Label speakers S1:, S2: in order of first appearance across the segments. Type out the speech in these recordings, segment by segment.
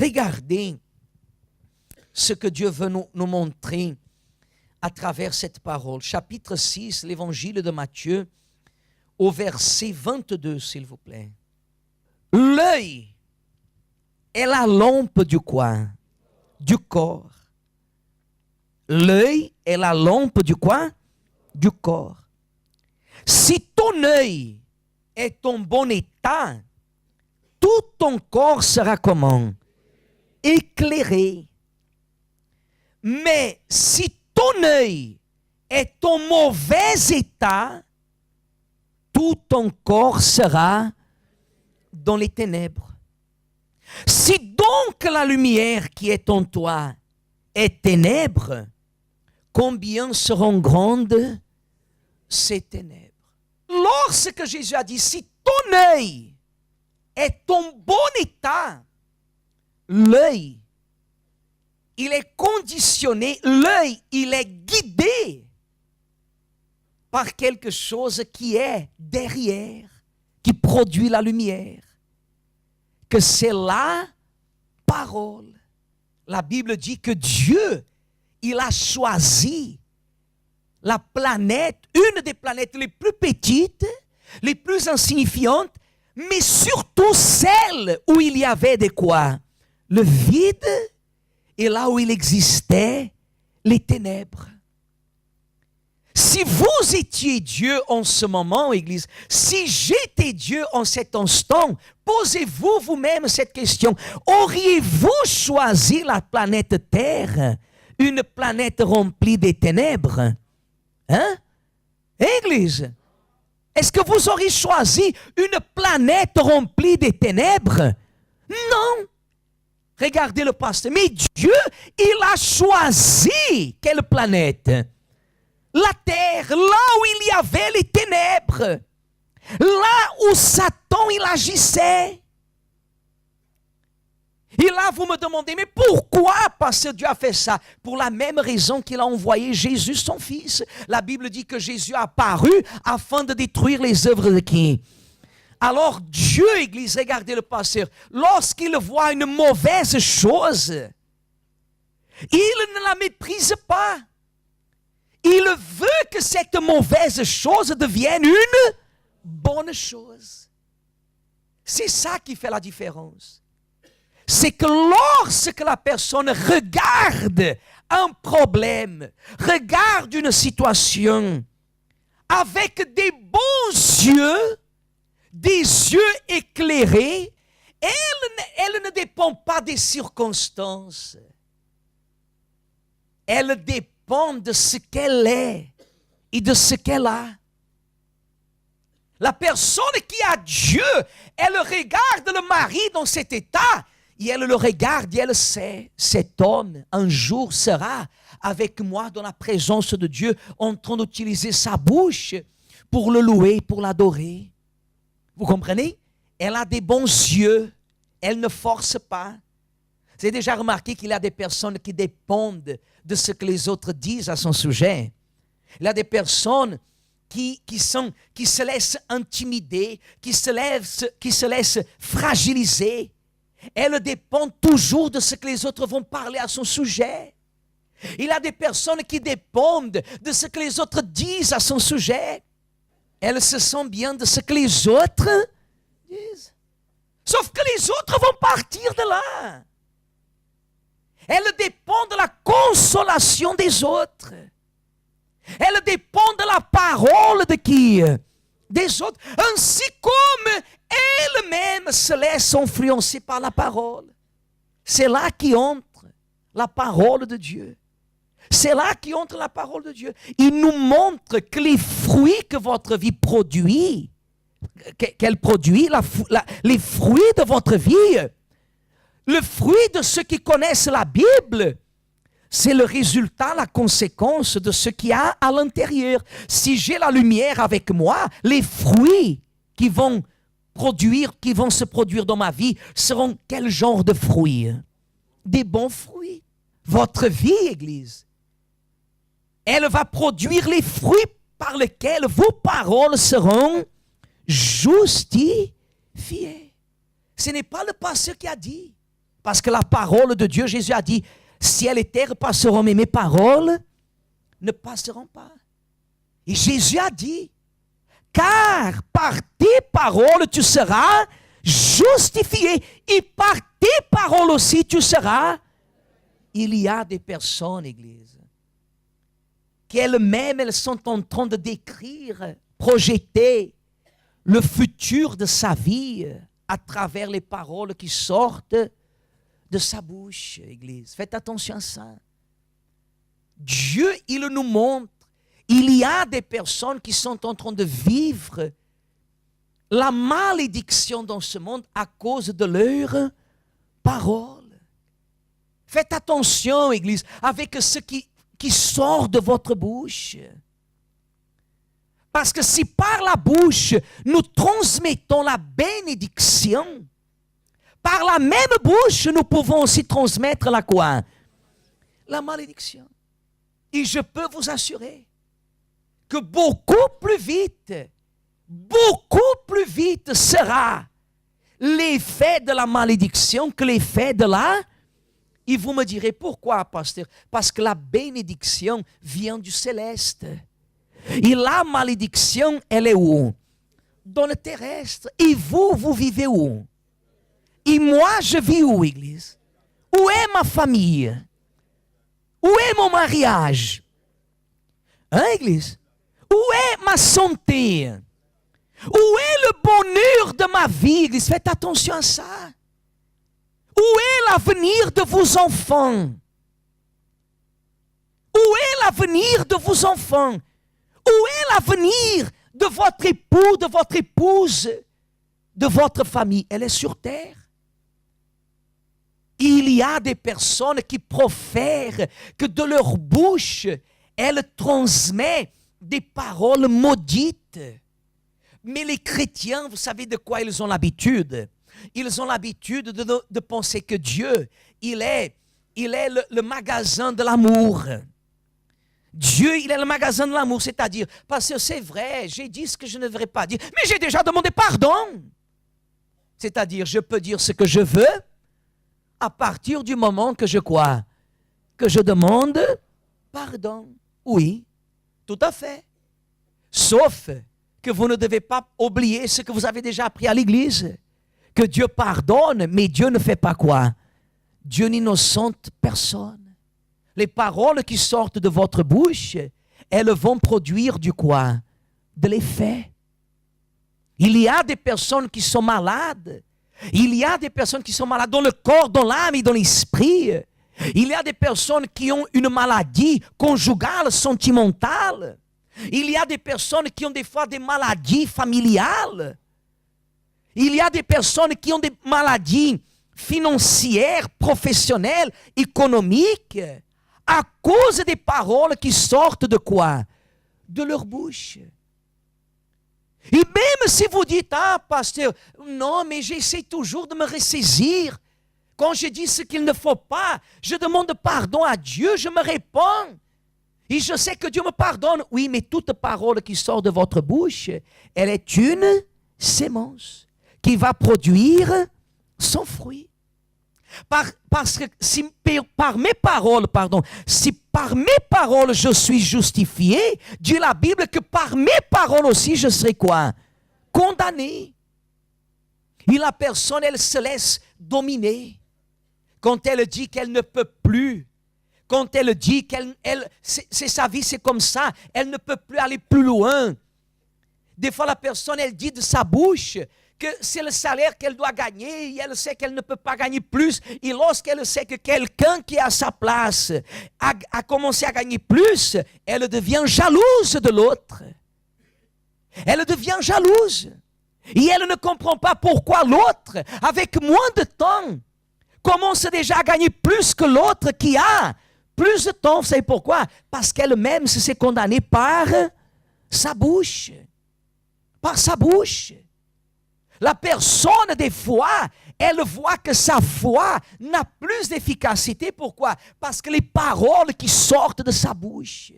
S1: regardez ce que Dieu veut nous montrer à travers cette parole. Chapitre 6, l'évangile de Matthieu, au verset 22, s'il vous plaît. L'œil est la lampe du quoi? Du corps. L'œil est la lampe du quoi? Du corps. Si ton œil est en bon état, tout ton corps sera comment? Éclairé. Mais si ton œil est en mauvais état, tout ton corps sera dans les ténèbres. Si donc la lumière qui est en toi est ténèbres, combien seront grandes ces ténèbres? Lorsque Jésus a dit, si ton œil est en bon état, l'œil, il est conditionné, l'œil, il est guidé par quelque chose qui est derrière, qui produit la lumière, que c'est la parole. La Bible dit que Dieu, il a choisi la planète, une des planètes les plus petites, les plus insignifiantes, mais surtout celle où il y avait de quoi? Le vide, et là où il existait les ténèbres. Si vous étiez Dieu en ce moment, Église, si j'étais Dieu en cet instant, posez-vous vous-même cette question. Auriez-vous choisi la planète Terre, une planète remplie de ténèbres? Hein? Église, est-ce que vous auriez choisi une planète remplie de ténèbres? Non. Regardez le pasteur. Mais Dieu, il a choisi quelle planète? La terre, là où il y avait les ténèbres. Là où Satan, il agissait. Et là, vous me demandez, mais pourquoi, parce que Dieu a fait ça? Pour la même raison qu'il a envoyé Jésus, son fils. La Bible dit que Jésus a apparu afin de détruire les œuvres de qui? Alors Dieu, Église, regardez le pasteur, lorsqu'il voit une mauvaise chose, il ne la méprise pas. Il veut que cette mauvaise chose devienne une bonne chose. C'est ça qui fait la différence. C'est que lorsque la personne regarde un problème, regarde une situation avec des bons yeux, des yeux éclairés, elle ne dépend pas des circonstances. Elle dépend de ce qu'elle est et de ce qu'elle a. La personne qui a Dieu, elle regarde le mari dans cet état et elle le regarde et elle sait, cet homme un jour sera avec moi dans la présence de Dieu en train d'utiliser sa bouche pour le louer, pour l'adorer. Vous comprenez? Elle a des bons yeux, elle ne force pas. Vous avez déjà remarqué qu'il y a des personnes qui dépendent de ce que les autres disent à son sujet. Il y a des personnes qui se laissent intimider, qui se laissent fragiliser. Elle dépend toujours de ce que les autres vont parler à son sujet. Il y a des personnes qui dépendent de ce que les autres disent à son sujet. Elle se sent bien de ce que les autres disent. Sauf que les autres vont partir de là. Elle dépend de la consolation des autres. Elle dépend de la parole de qui? Des autres. Ainsi comme elle-même se laisse influencer par la parole. C'est là qu'entre la parole de Dieu. C'est là qu'entre la parole de Dieu. Il nous montre que les fruits que votre vie produit, qu'elle produit, les fruits de votre vie, le fruit de ceux qui connaissent la Bible, c'est le résultat, la conséquence de ce qu'il y a à l'intérieur. Si j'ai la lumière avec moi, les fruits qui vont se produire dans ma vie seront quel genre de fruits? Des bons fruits. Votre vie, Église, elle va produire les fruits par lesquels vos paroles seront justifiées. Ce n'est pas le pasteur qui a dit. Parce que la parole de Dieu, Jésus a dit, ciel et terre passeront, mais mes paroles ne passeront pas. Et Jésus a dit, car par tes paroles tu seras justifié, et par tes paroles aussi tu seras. Il y a des personnes, Église, qu'elles-mêmes, elles sont en train de décrire, projeter le futur de sa vie à travers les paroles qui sortent de sa bouche, Église. Faites attention à ça. Dieu, il nous montre, il y a des personnes qui sont en train de vivre la malédiction dans ce monde à cause de leurs paroles. Faites attention, Église, avec ce qui sort de votre bouche. Parce que si par la bouche, nous transmettons la bénédiction, par la même bouche, nous pouvons aussi transmettre la quoi? La malédiction. Et je peux vous assurer que beaucoup plus vite sera l'effet de la malédiction que l'effet de la... Et vous me direz, pourquoi, pasteur? Parce que la bénédiction vient du céleste. Et la malédiction, elle est où? Dans le terrestre. Et vous vivez où? Et moi, je vis où, Église? Où est ma famille? Où est mon mariage? Hein, Église? Où est ma santé? Où est le bonheur de ma vie, Église? Faites attention à ça. Où est l'avenir de vos enfants? Où est l'avenir de vos enfants? Où est l'avenir de votre époux, de votre épouse, de votre famille? Elle est sur terre. Il y a des personnes qui profèrent que de leur bouche, elles transmettent des paroles maudites. Mais les chrétiens, vous savez de quoi ils ont l'habitude? Ils ont l'habitude de penser que Dieu, il est le magasin de l'amour. Dieu, il est le magasin de l'amour, c'est-à-dire, parce que c'est vrai, j'ai dit ce que je ne devrais pas dire, mais j'ai déjà demandé pardon. C'est-à-dire, je peux dire ce que je veux à partir du moment que je crois, que je demande pardon. Oui, tout à fait. Sauf que vous ne devez pas oublier ce que vous avez déjà appris à l'église. Que Dieu pardonne, mais Dieu ne fait pas quoi? Dieu n'innocente personne. Les paroles qui sortent de votre bouche, elles vont produire du quoi? De l'effet. Il y a des personnes qui sont malades. Il y a des personnes qui sont malades dans le corps, dans l'âme et dans l'esprit. Il y a des personnes qui ont une maladie conjugale, sentimentale. Il y a des personnes qui ont des fois des maladies familiales. Il y a des personnes qui ont des maladies financières, professionnelles, économiques, à cause des paroles qui sortent de quoi? De leur bouche. Et même si vous dites, ah, pasteur, non, mais j'essaie toujours de me ressaisir. Quand je dis ce qu'il ne faut pas, je demande pardon à Dieu, je me réponds. Et je sais que Dieu me pardonne. Oui, mais toute parole qui sort de votre bouche, elle est une sémence qui va produire son fruit. Parce que si par mes paroles, je suis justifié, dit la Bible que par mes paroles aussi je serai quoi? Condamné. Et la personne, elle se laisse dominer. Quand elle dit qu'elle ne peut plus, quand elle dit c'est sa vie, c'est comme ça, elle ne peut plus aller plus loin. Des fois, la personne, elle dit de sa bouche que c'est le salaire qu'elle doit gagner, et elle sait qu'elle ne peut pas gagner plus, et lorsqu'elle sait que quelqu'un qui est à sa place a commencé à gagner plus, elle devient jalouse de l'autre. Elle devient jalouse. Et elle ne comprend pas pourquoi l'autre, avec moins de temps, commence déjà à gagner plus que l'autre qui a plus de temps. Vous savez pourquoi? Parce qu'elle-même se s'est condamnée par sa bouche. Par sa bouche. La personne, des fois, elle voit que sa foi n'a plus d'efficacité. Pourquoi? Parce que les paroles qui sortent de sa bouche,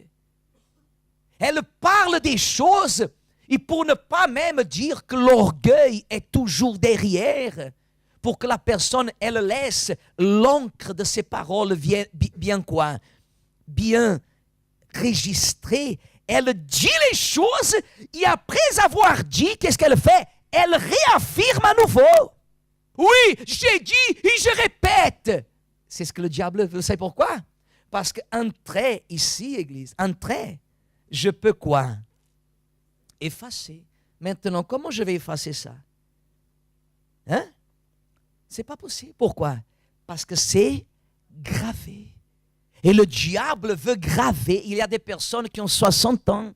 S1: elle parle des choses, et pour ne pas même dire que l'orgueil est toujours derrière, pour que la personne, elle laisse l'encre de ses paroles bien quoi? Bien enregistrée. Elle dit les choses et après avoir dit, qu'est-ce qu'elle fait? Elle réaffirme à nouveau. Oui, j'ai dit et je répète. C'est ce que le diable veut. Vous savez pourquoi? Parce qu'un trait ici, Église, un trait, je peux quoi? Effacer. Maintenant, comment je vais effacer ça? Hein? C'est pas possible. Pourquoi? Parce que c'est gravé. Et le diable veut graver. Il y a des personnes qui ont 60 ans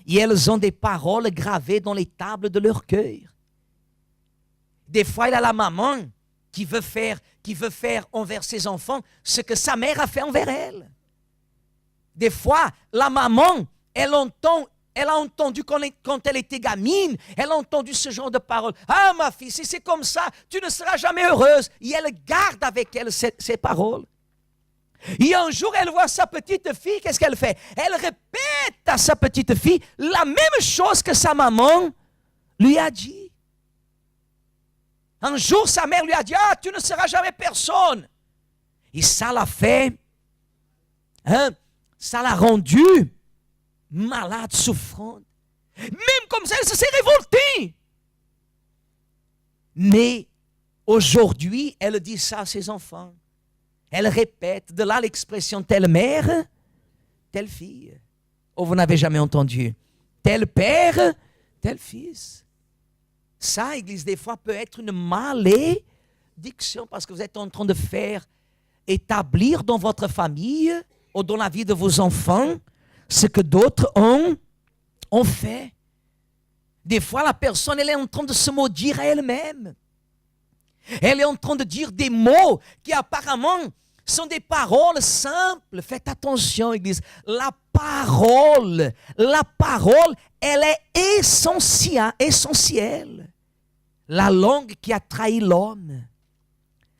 S1: et elles ont des paroles gravées dans les tables de leur cœur. Des fois, il y a la maman qui veut faire envers ses enfants ce que sa mère a fait envers elle. Des fois, la maman, elle a entendu quand elle était gamine, elle a entendu ce genre de paroles. Ah, ma fille, si c'est comme ça, tu ne seras jamais heureuse. Et elle garde avec elle ces paroles. Et un jour, elle voit sa petite fille, qu'est-ce qu'elle fait? Elle répète à sa petite fille la même chose que sa maman lui a dit. Un jour, sa mère lui a dit, ah, tu ne seras jamais personne. Et ça l'a fait, ça l'a rendue malade, souffrante. Même comme ça, elle s'est révoltée. Mais aujourd'hui, elle dit ça à ses enfants. Elle répète, de là l'expression telle mère, telle fille. Oh, vous n'avez jamais entendu. Tel père, tel fils. Ça, Église, des fois, peut être une malédiction parce que vous êtes en train de faire établir dans votre famille ou dans la vie de vos enfants ce que d'autres ont fait. Des fois, la personne, elle est en train de se maudire à elle-même. Elle est en train de dire des mots qui apparemment sont des paroles simples. Faites attention, Église. La parole, elle est essentielle. La langue qui a trahi l'homme.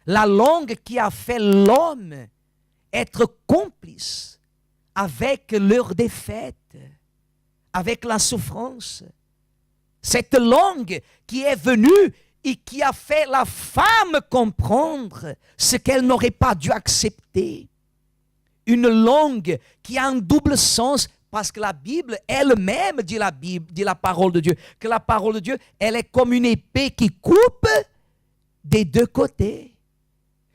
S1: La langue qui a fait l'homme être complice avec leur défaite, avec la souffrance. Cette langue qui est venue et qui a fait la femme comprendre ce qu'elle n'aurait pas dû accepter. Une langue qui a un double sens, parce que la Bible elle-même dit la parole de Dieu, que la parole de Dieu, elle est comme une épée qui coupe des deux côtés.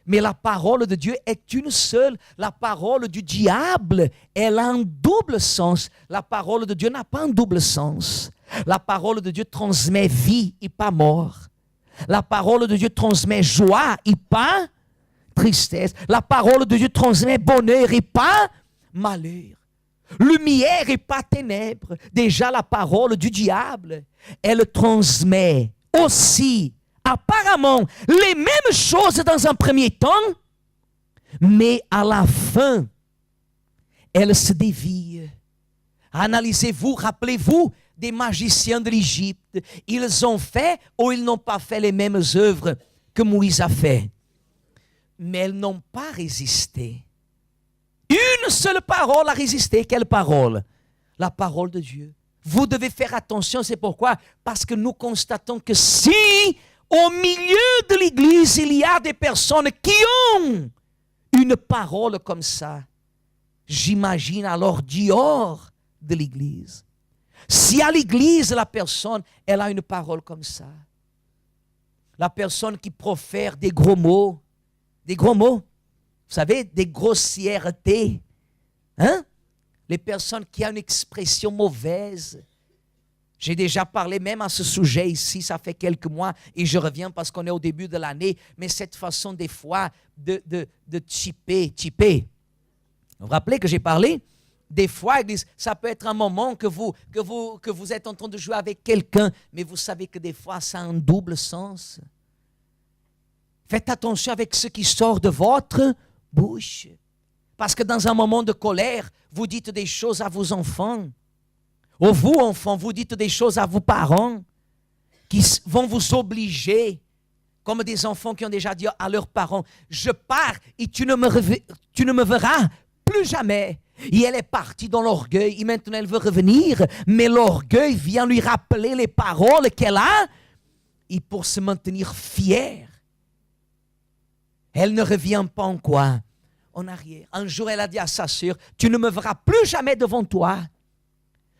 S1: Mais la parole de Dieu est une seule. La parole du diable, elle a un double sens. La parole de Dieu n'a pas un double sens. La parole de Dieu transmet vie et pas mort. La parole de Dieu transmet joie et pas tristesse. La parole de Dieu transmet bonheur et pas malheur. Lumière et pas ténèbres. Déjà la parole du diable, elle transmet aussi apparemment les mêmes choses dans un premier temps, mais à la fin, elle se dévie. Analysez-vous, rappelez-vous des magiciens de l'Égypte. Ils ont fait ou ils n'ont pas fait les mêmes œuvres que Moïse a fait. Mais elles n'ont pas résisté. Une seule parole a résisté. Quelle parole? La parole de Dieu. Vous devez faire attention, c'est pourquoi? Parce que nous constatons que si au milieu de l'Église, il y a des personnes qui ont une parole comme ça, j'imagine alors dehors de l'Église. Si à l'Église, la personne, elle a une parole comme ça, la personne qui profère des gros mots, vous savez, des grossièretés, les personnes qui ont une expression mauvaise. J'ai déjà parlé même à ce sujet ici, ça fait quelques mois, et je reviens parce qu'on est au début de l'année, mais cette façon des fois de typer. Vous vous rappelez que j'ai parlé? Des fois, ça peut être un moment que vous êtes en train de jouer avec quelqu'un, mais vous savez que des fois, ça a un double sens. Faites attention avec ce qui sort de votre bouche. Parce que dans un moment de colère, vous dites des choses à vos enfants. Ou vous, enfants, vous dites des choses à vos parents qui vont vous obliger, comme des enfants qui ont déjà dit à leurs parents, je pars et tu ne me verras plus jamais. Et elle est partie dans l'orgueil et maintenant elle veut revenir, mais l'orgueil vient lui rappeler les paroles qu'elle a et pour se maintenir fière, Elle ne revient pas en quoi? En arrière. Un jour, elle a dit à sa sœur, tu ne me verras plus jamais devant toi.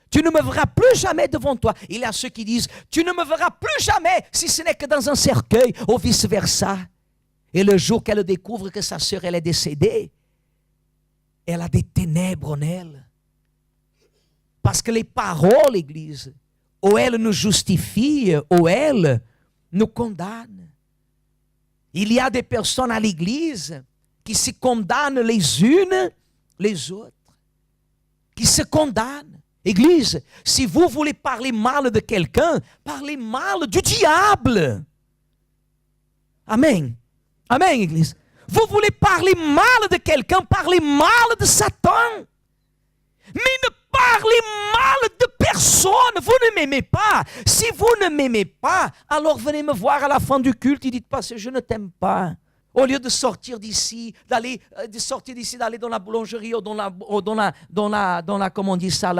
S1: Tu ne me verras plus jamais devant toi. Il y a ceux qui disent, tu ne me verras plus jamais si ce n'est que dans un cercueil, ou vice-versa. Et le jour qu'elle découvre que sa sœur, elle est décédée, elle a des ténèbres en elle. Parce que les paroles, Église, ou elles nous justifient, ou elles nous condamnent. Il y a des personnes à l'Église qui se condamnent les unes les autres. Qui se condamnent. Église, si vous voulez parler mal de quelqu'un, parlez mal du diable. Amen. Amen, Église. Vous voulez parler mal de quelqu'un, parlez mal de Satan. Mais ne parlez mal de personne. Vous ne m'aimez pas. Si vous ne m'aimez pas, alors venez me voir à la fin du culte et dites pas, je ne t'aime pas. Au lieu de sortir d'ici, d'aller dans la boulangerie ou dans la comment on dit ça,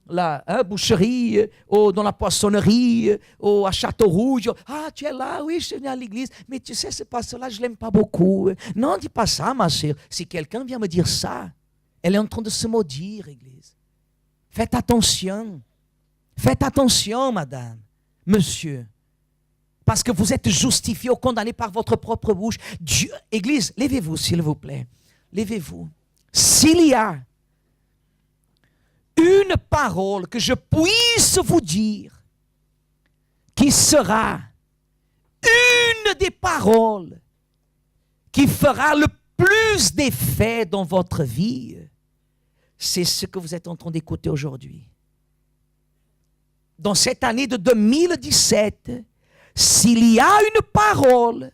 S1: la boucherie, ou dans la poissonnerie, ou à Château-Rouge. Ah, tu es là, oui, je suis venu à l'église, mais tu sais, ce pasteur-là, je ne l'aime pas beaucoup. Non, dis pas ça, ma sœur. Si quelqu'un vient me dire ça, elle est en train de se maudire, Église. Faites attention. Faites attention, madame, monsieur. Parce que vous êtes justifié ou condamné par votre propre bouche. Dieu, Église, levez-vous, s'il vous plaît. Levez-vous. S'il y a une parole que je puisse vous dire, qui sera une des paroles qui fera le plus d'effet dans votre vie, c'est ce que vous êtes en train d'écouter aujourd'hui. Dans cette année de 2017, s'il y a une parole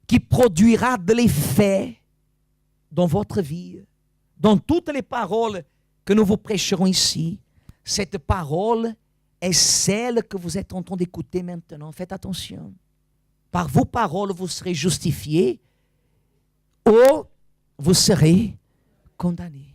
S1: qui produira de l'effet dans votre vie, dans toutes les paroles que nous vous prêcherons ici, cette parole est celle que vous êtes en train d'écouter maintenant. Faites attention. Par vos paroles, vous serez justifiés ou vous serez condamnés.